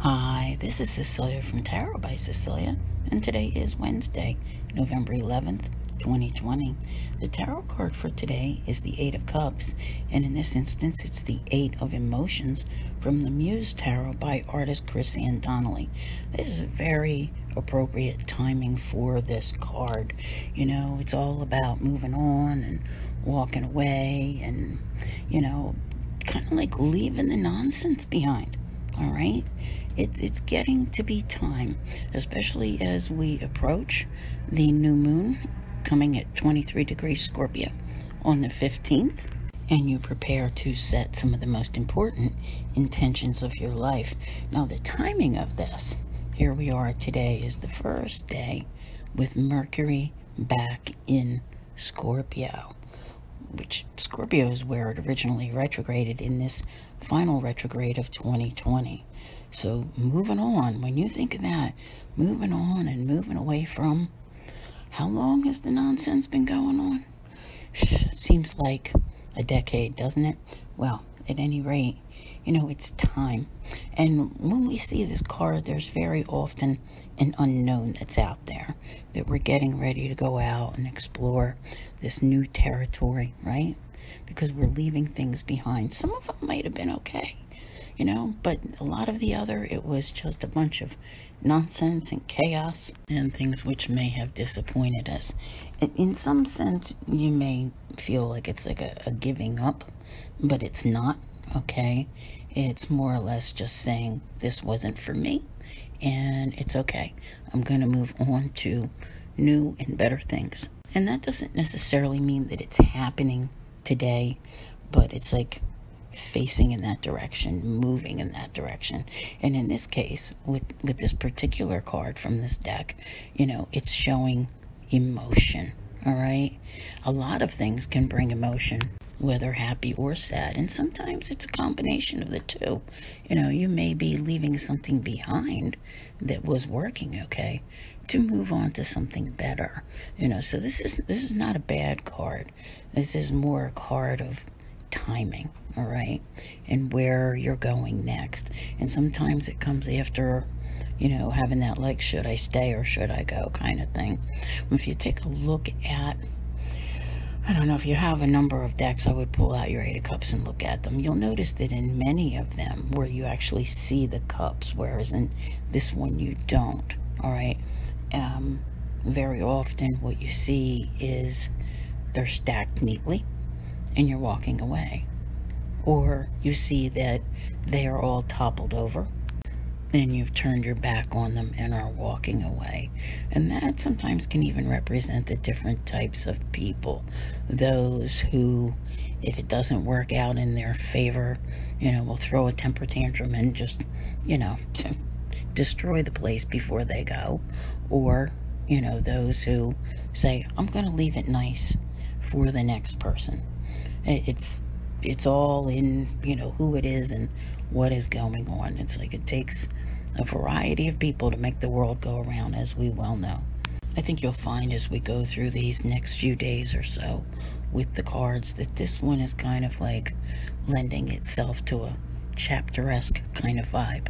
Hi, this is Cecilia from Tarot by Cecilia, and today is Wednesday, November 11th, 2020. The tarot card for today is the Eight of Cups, and in this instance, it's the Eight of Emotions from the Muse Tarot by artist Chrisanne Donnelly. This is very appropriate timing for this card. You know, it's all about moving on and walking away and, kind of like leaving the nonsense behind. All right, it's getting to be time, especially as we approach the new moon coming at 23 degrees Scorpio on the 15th, and you prepare to set some of the most important intentions of your life. Now, the timing of this, here we are today, is the first day with Mercury back in Scorpio, which Scorpio is where it originally retrograded in this final retrograde of 2020. So moving on, when you think of that, moving on and moving away from, how long has the nonsense been going on? It seems like a decade, doesn't it? Well, at any rate, it's time. And when we see this card, there's very often an unknown that's out there, that we're getting ready to go out and explore this new territory, right? Because we're leaving things behind. Some of them might have been okay, but a lot of the other, it was just a bunch of nonsense and chaos and things which may have disappointed us. In some sense, you may feel like it's like a giving up, but it's not, okay? It's more or less just saying, this wasn't for me, and it's okay. I'm going to move on to new and better things. And that doesn't necessarily mean that it's happening today, but it's like facing in that direction, moving in that direction. And in this case, with this particular card from this deck, it's showing emotion, all right? A lot of things can bring emotion, whether happy or sad, and sometimes it's a combination of the two. You may be leaving something behind that was working okay to move on to something better. So this is not a bad card. This is more a card of timing, all right, and where you're going next. And sometimes it comes after having that, like, should I stay or should I go kind of thing. If you take a look at, I don't know, if you have a number of decks, I would pull out your Eight of Cups and look at them. You'll notice that in many of them where you actually see the cups, whereas in this one you don't, all right? Very often what you see is they're stacked neatly and you're walking away. Or you see that they are all toppled over and you've turned your back on them and are walking away. And that sometimes can even represent the different types of people. Those who, if it doesn't work out in their favor, will throw a temper tantrum and just, destroy the place before they go. Or, those who say, I'm going to leave it nice for the next person. It's all in, who it is and what is going on. It's like it takes a variety of people to make the world go around, as we well know. I think you'll find as we go through these next few days or so with the cards that this one is kind of like lending itself to a chapter-esque kind of vibe,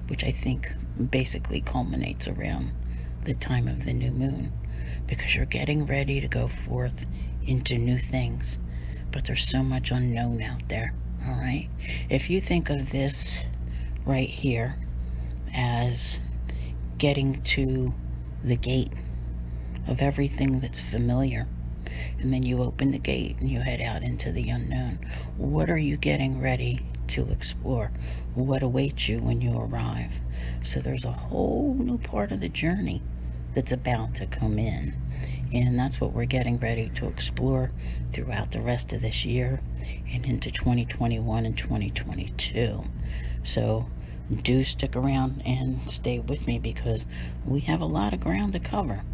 which I think basically culminates around the time of the new moon, because you're getting ready to go forth into new things. But there's so much unknown out there, all right? If you think of this right here as getting to the gate of everything that's familiar, and then you open the gate and you head out into the unknown, what are you getting ready to explore? What awaits you when you arrive? So there's a whole new part of the journey that's about to come in. And that's what we're getting ready to explore throughout the rest of this year and into 2021 and 2022. So do stick around and stay with me, because we have a lot of ground to cover.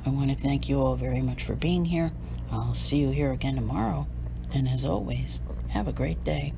I want to thank you all very much for being here. I'll see you here again tomorrow. And as always, have a great day.